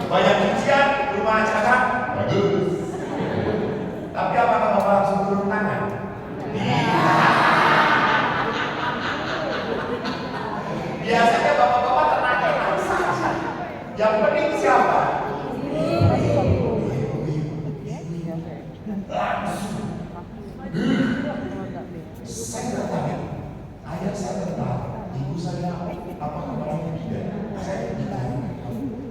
Banyak cucian, rumah cacat, bagus. Tapi apakah Bapak langsung turun tangan? Biasanya bapak-bapak tenang saja. Yang penting siapa? Langsung. Saya bertanya, ayah saya tentang, ibu saya apakah orangnya tidak? Saya ditanya.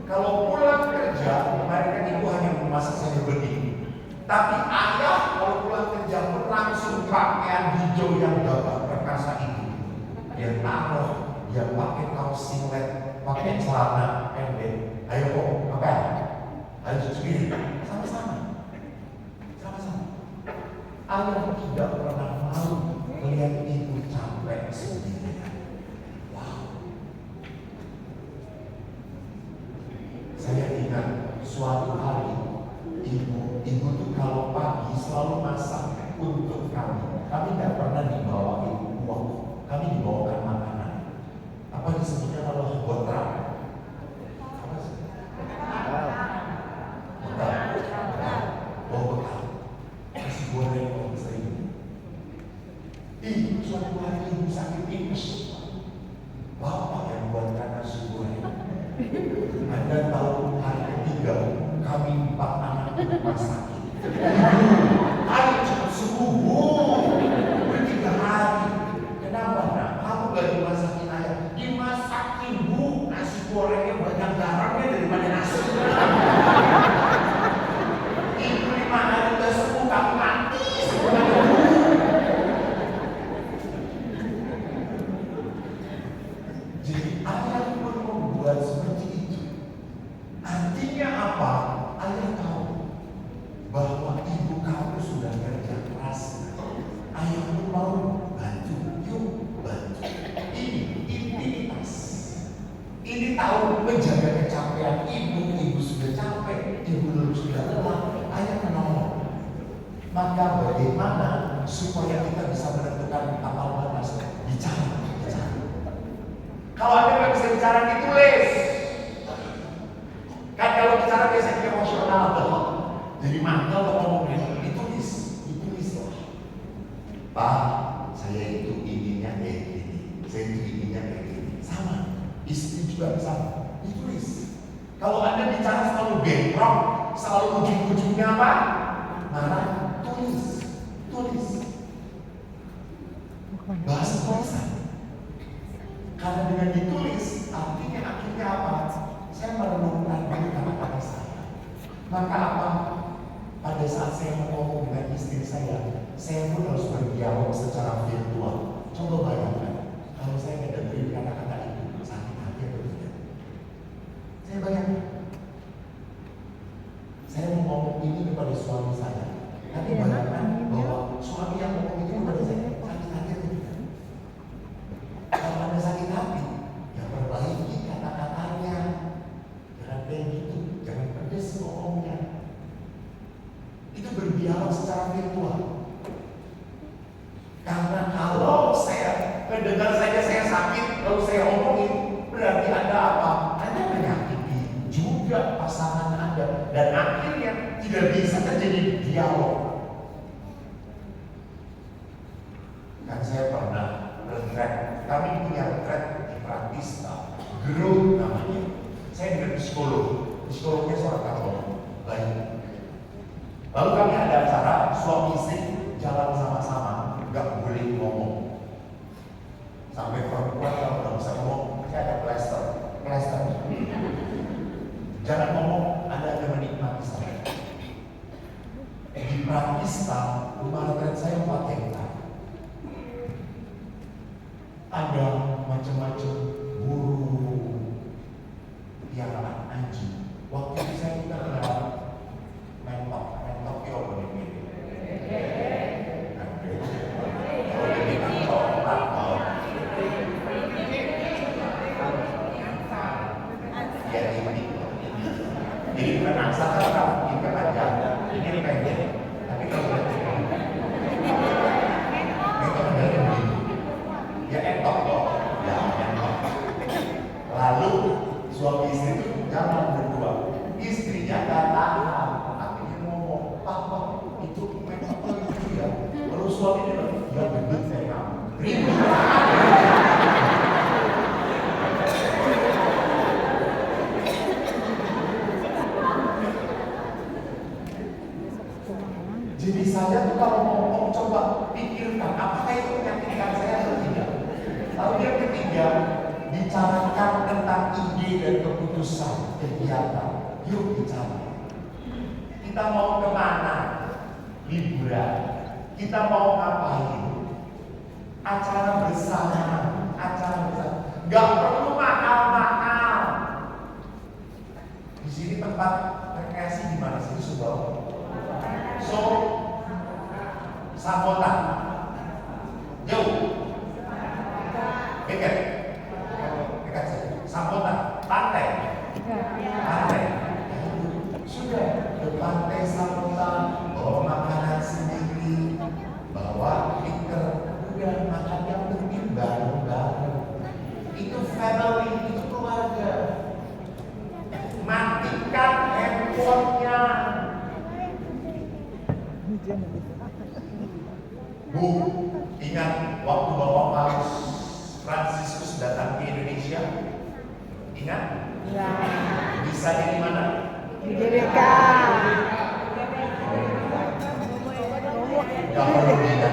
Kalau pulang kerja, kemarin kan ibu hanya memasak sayur bening. Tapi ayah kalau pulang kerja pun langsung pakaian hijau yang gagah perkasa itu. Dia taruh, dia pakai kaos singlet, pakai celana pendek. Ayo kok, apa? Ayo cuci sama-sama. Ayah tidak pernah mau melihat ibu capek sendirian. Wow. Saya ingat suatu hari ibu tuh kalau pagi selalu masak untuk kami. Kami tidak pernah dibawain uang, kami dibawakan makanan. Apa disebutnya kalau botra? Apa sih? Bekal. Oh, bekal. Nasi goreng sering. Suatu hari ibu sakit tipes. Bapak yang buatkan nasi goreng. Anda tahu hari ketiga kami 4 anak rumah sakit. Ayo cepat sembuh. Bertiga hari. Kenapa nak? Kamu gak dimasakin ayah? Dimasakin bu. Nasi gorengnya banyak garamnya daripada nasi. Ibu 5 hari udah sembuh, kamu mati. Jadi ayah pun membuat seperti itu. Artinya apa? Ayah tahu bahwa ibu kamu sudah kerja keras. Ayah pun mau bantu. Yuk bantu. Ini intimitas. Ini tahu menjaga kecapean ibu. Ibu sudah capek, ibu sudah lelah. Ayah menolong. Maka bagaimana supaya kita bisa menentukan apa batas? Bicara. Kalau Anda nggak bisa bicara, ditulis. Kan kalau bicara biasanya emosional loh. Jadi mantel atau ngomongnya ditulis loh. Pak, saya itu inginnya kayak gini. Saya itu inginnya kayak gini. Sama. Istri juga sama. Ditulis. Kalau Anda bicara selalu bentrok, selalu ujung-ujungnya apa? Marah. Tulis. Bahasa tulisan. Karena dengan ditulis, artinya akhirnya apa? Saya merenungkan kata-kata saya. Maka apa? Pada saat saya ngomong dengan istri saya pun harus berdialog secara virtual. Coba bayangkan, kalau saya ngedengerin kata-kata itu, sakit hati atau tidak? Saya bayangkan. Saya mau ngomong ini kepada suami saya. Tapi bayangkan bahwa suami yang ngomong itu kepada saya, sakit hati atau tidak? Kalau Anda sakit hati, ya perbaiki kata-katanya. Jangan kayak gitu, jangan pedes ngomongnya. Itu berdialog secara virtual. Karena kalau saya mendengar saja saya sakit, lalu saya omongin, berarti Anda apa? Anda menyakiti juga pasangan Anda. Dan akhirnya tidak bisa terjadi dialog. Kan saya pernah retret, kami punya retret di Pratista, Grow namanya. Saya dengan psikolognya seorang Katolik, baik. Lalu kami ada acara suami istri jalan sama-sama, nggak boleh ngomong. Sampai perempuan kalau nggak bisa ngomong, saya ada plester. Jangan ngomong, Anda akan menikmati saya. Di Pratista, rumah retret saya 4 hektar. Ada macam-macam burung, piaraan anjing. Waktu itu saya kita kenal mentok ya apa ini? Kalau ini mentok, ya ini. Ini bukan angsa kan? Ini kan ada. Ini pendek. Tapi kalau lalu Suami istri itu jangan berdua. Istrinya gak tahan, akhirnya ngomong, papa itu memang itu ya. Lalu suami dia bilang, ya gendut kayak kamu. Ribut. Jadi saya tuh kalau ngomong coba pikirkan apakah itu menyakitkan saya atau tidak. Lalu yang ketiga, bicarakan tentang ide dan keputusan kegiatan. Yuk bicara. Kita mau kemana? Liburan. Kita mau ngapain? Acara bersama. Gak perlu mahal-mahal. Di sini tempat rekreasi di mana sih, Subang? So, Sambotan. Jauh. Dekat saja. Sambotan. Pantai. Sudah ke pantai Sambotan, bawa makanan sendiri, bawa speaker, udah makan yang penting bareng-bareng. Itu family, itu keluarga. Matikan handphonenya. Bu, ingat waktu Bapak Paus Fransiskus datang ke Indonesia? Ingat? Ya. Bisa di mana? Di GBK. Gak perlu diingat.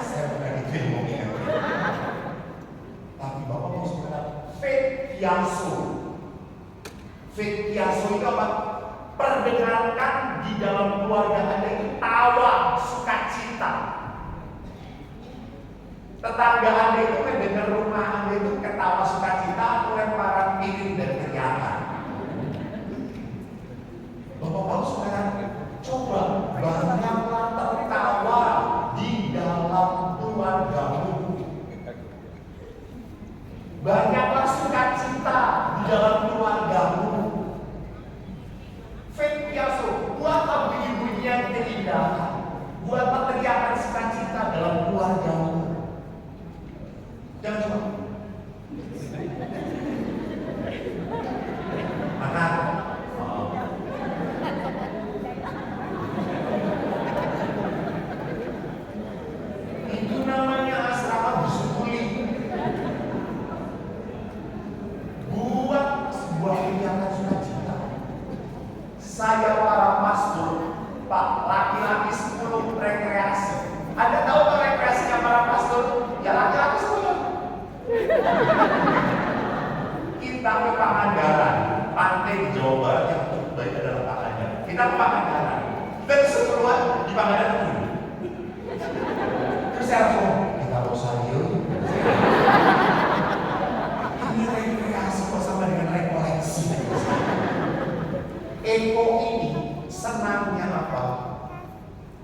Saya bukan itu yang mau ingat. Tapi Bapak Paus bilang, faith piazo itu apa? Perdengarkan di dalam keluarga Anda itu tawa, sukacita. Tetangga Anda itu mendengar rumah Anda itu ketawa sukacita atau lemparan piring dan teriakan. Bapak Paulus mengatakan, coba banyaklah tertawa di dalam keluargamu. Banyaklah sukacita di dalam keluargamu. Faith piazo, buatlah bunyi-bunyi yang terindah, buatlah teriakan sukacita dalam keluargamu. Jangan cuma makan. Itu namanya asrama Bisukuli. Buat sebuah teriakan sukacita. Saya para pastor, Pak, laki-laki 10 rekreasi. Anda tahu apa rekreasinya para pastor? Ya laki-laki semua. Kita ke Pangandaran, pantai di Jawa Barat yang terbaik adalah Pangandaran. Kita ke Pangandaran, dan setelah di Pangandaran dulu. Terus saya langsung, kita rosario. Ini rekreasi bersama dengan rekoleksi. Eko ini senangnya apa?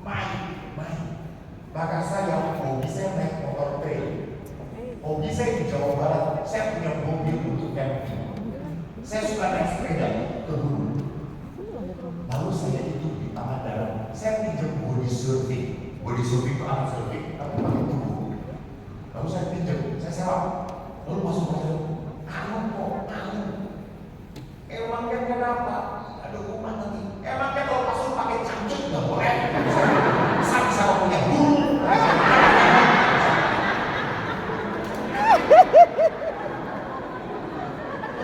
Main. Bahkan saya, hobi saya naik motor trail. Hobi saya di Jawa Barat, saya punya mobil untuk camping. Saya suka naik sepeda ke gunung. Lalu saya itu di Pangandaran, saya pinjam body surfing. Body surfing itu alat surfing, tapi pakai tubuh. Lalu saya pinjam, saya sewa. Lalu masuk ke sana, anu. Emangnya kenapa? Dokumen nanti. Emangnya kalau pasur pakai cangcut nggak boleh? Saya bisa punya burung.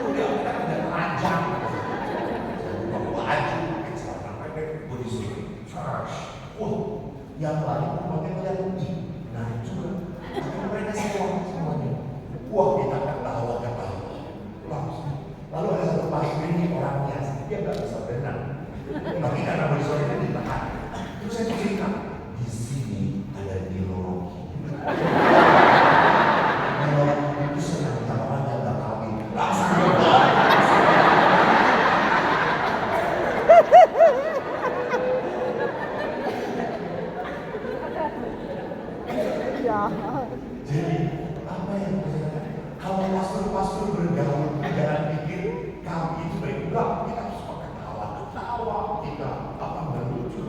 Udah kita udah telanjang. Bawa baju, celana pendek, body surfing, charge. Yang lain pakai lihat menarik juga. Tapi mereka sewa semuanya. Kita ketawa. Lalu ada satu pastor ini orangnya, dia nggak bisa berenang. Tapi karena body surfing itu ditahan. Terus saya cerita, di sini ada neurologi. Neurologi itu senang sama orang yang nggak kawin. Langsung coba. Jadi apa yang terjadi? Kalau pastor bergaul, jangan pikir kami itu baik. Enggak, kita harus pakai ketawa. Kita apa nggak lucu.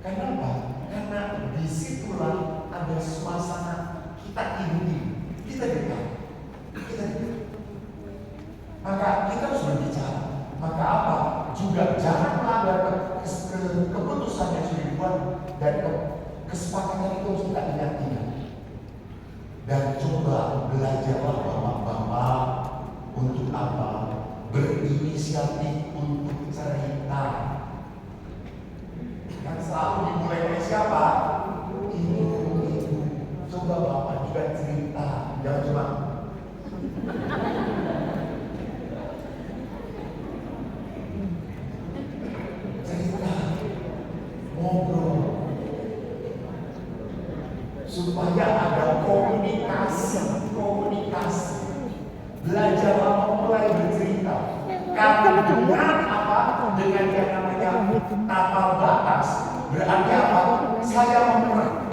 Kenapa? keputusan yang sudah dibuat dan kesepakatan itu harus kita ingat-ingat. Dan coba belajarlah bapak-bapak untuk apa? Berinisiatif untuk cerita. Kan selalu dimulai oleh siapa? Ibu-ibu. Coba bapak juga cerita, jangan cuma cerita, ngobrol, supaya ada komunikasi. Belajarlah mulai bercerita. Karena dengan apa? Dengan yang namanya tanpa batas. Berarti apa? Saya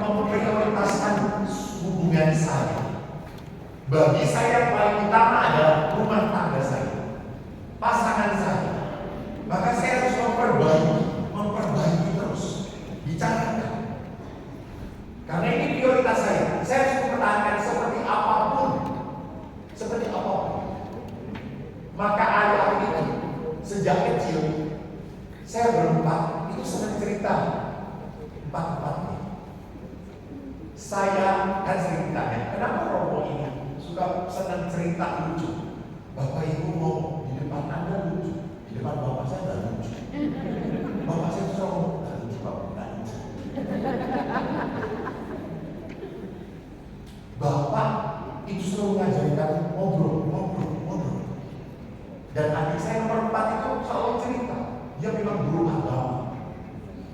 memprioritaskan hubungan saya. Bagi saya yang paling utama adalah rumah tangga saya, pasangan saya. Maka saya harus memperbaiki terus, bicarakan. Karena ini prioritas saya. Saya harus mempertahankan seperti apapun. Maka ayah itu sejak kecil saya berempat itu senang cerita. Empat-empatnya. Saya kan sering ditanya, kenapa Romo ini suka senang cerita lucu? Bapak Ibu mau di depan Anda lucu, di depan bapak saya nggak lucu. Bapak saya suka ngomong nggak lucu, bapak nggak lucu. Bapak itu selalu ngajarin kami ngobrol. Dan adik saya nomor 4 itu selalu cerita. Dia memang guru agama,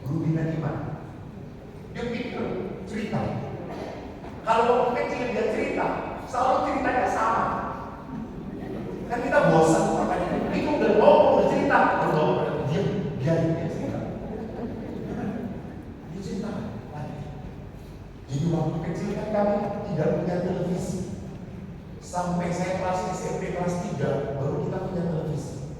guru bina iman. Dia pikir cerita. Kalau waktu kecil dia cerita, selalu ceritanya sama. Kan kita bosan makanya itu udah ngomong cerita, dia cerita. Dia cerita lagi. Jadi waktu kecil kan kami tidak punya televisi. Sampai saya kelas SMP kelas 3 baru kita punya televisi.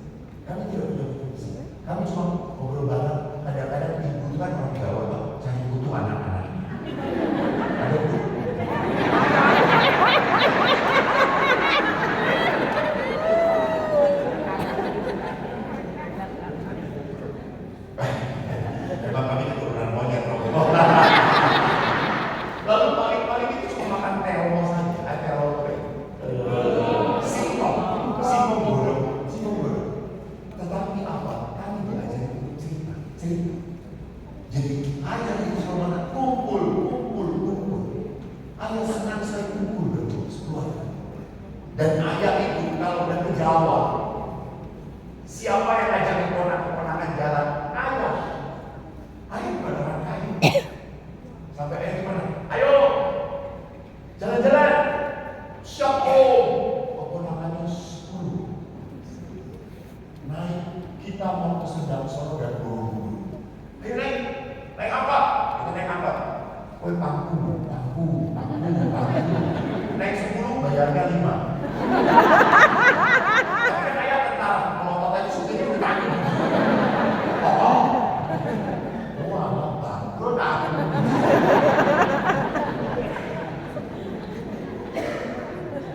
Kami tidak punya televisi. Kami cuma ngobrol bareng. Kadang-kadang ibu itu kan orang Jawa, Pak, cari butuh anak-anak. Ada bu. Memang kami keturunan monyet. Lalu paling-paling itu cuma makan terong saja, terong. Singkong goreng. Tetapi apa? Kami belajar untuk cerita. Jadi ayah itu sama kumpul. Ayah senang saya kumpul betul sekeluarga. Dan ayah itu kalau udah ke Jawa, siapa yang ajak keponakan jalan? Ayah bukan orang kaya. Sampai ayah gimana? Ayo jalan-jalan. Siap om. Keponakannya 10. Naik, kita mau ke Sendang Solo dan Borobudur. Ayo naik apa? Kita naik apa? Oh pangku. Naik 10, bayarnya 5. Tapi ayah tetap melotot aja supirnya udah tanya. Wah, bangkrut aku.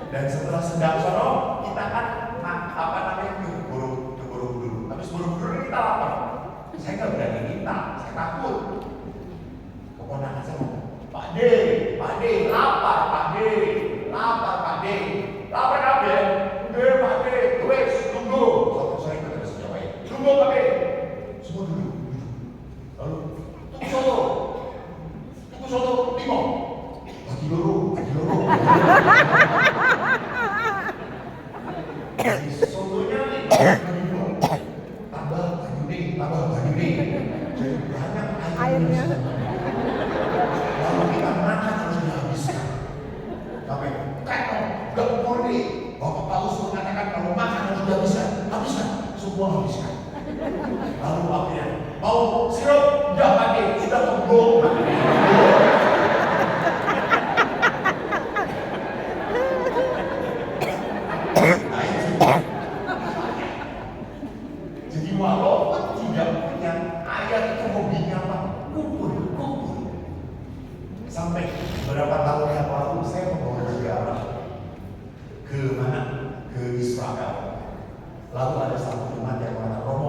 Dan setelah Sendang Solo, kita kan ke Borobudur. Habis Borobudur kita lapar. Saya nggak berani minta, saya takut. Keponakan saya ngomong, Pak D, lapar Pak D. Lapar Pak D? Udah Pak D, wes tunggu. Saya ikut terus jawab. Tunggu Pak D. Semua duduk. Lalu tunggu soto, limo. Bagi loro. Jadi sotonya limo. Tambah banyune. Jadi banyak airnya. Lalu kita makan harus dihabiskan. Sampai gak murni. Bapak Paulus mengatakan kalau makan harus dihabiskan. Semua habiskan. Lalu akhirnya mau sirup? Enggak pakai, sudah kembung. Jadi walaupun tidak punya ayah itu hobinya apa? Kumpul. Sampai beberapa tahun yang lalu saya membawa sejarah ke mana? Ke Israel. Lalu ada satu teman yang mengatakan, Romo